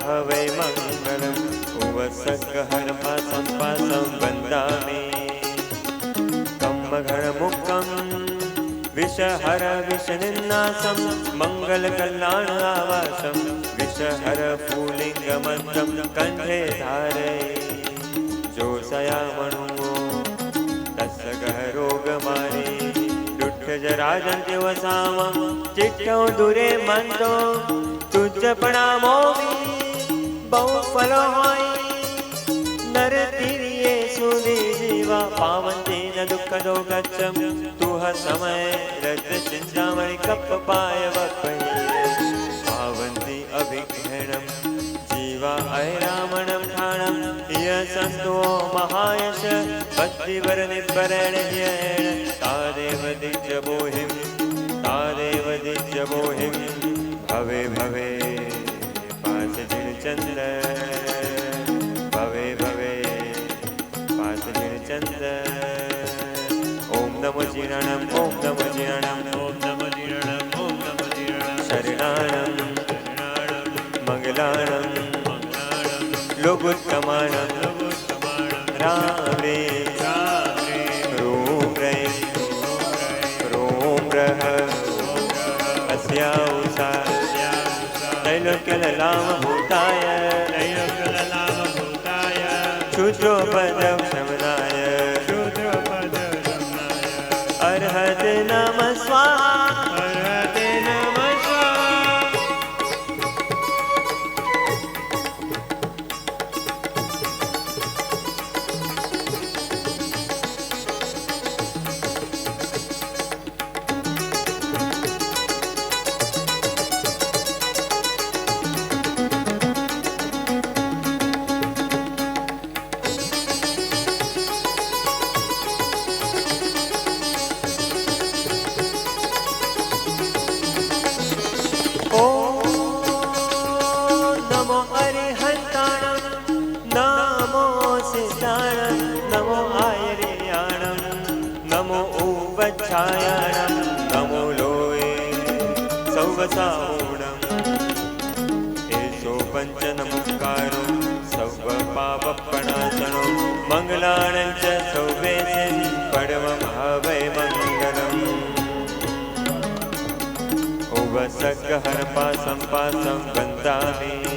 हवै मङ्गलम् उवसकहरपासं पासं वन्दामि कम्मघणमुक्तं विषहर विषनिन्नासं मङ्गलकल्याणावासं विषहर फूलिङ्गमन्त्रं कण्ठे धारये जोषयामणुमो तस्य गहरोगमारे दुष्टजराजन्त्यवसामं चिट्टौ दूरे मन्तो तुज्जपणामोऽपि बहुफलो होय नरतिर्ये सुधी जीवा पावन्तेन दुःखदो गच्छं तुह समय रज चिन्तामणि कप्पपाय वक्पहि पावन्ति अभिघ्रणं जीवा ऐरामणं ठाणं यशन्तो महायश भक्तिवरनिर्भरेण ह्येण तादेव दिज्जबोहिं भवे भवे पाशजिनचन्द्र भवे भवे पाशजिनचन्द्र ॐ नमो जीर्णम् ॐ नमो जीर्णम् ॐ नमो जीर्णम् ॐ नमो जीर्णम् शरणाणं मङ्गलाणं लोकोत्तमानं राम रे ह्रूं ह्रैं ह्रूं ह्रः अस्याउषा त्रैलोक्यललामभूताय क्षुद्रोपदशमनाय अर्हते नमः स्वाहा अर्हते नमः स्वाहा नमो लोये सौवसाऊणम् एषो पञ्चनमुक्कारो सौवपापप्रणाशनो मङ्गलाणं च सौवेशे परमं हवै मङ्गलम् उवसकहरपासं पासं वन्दामि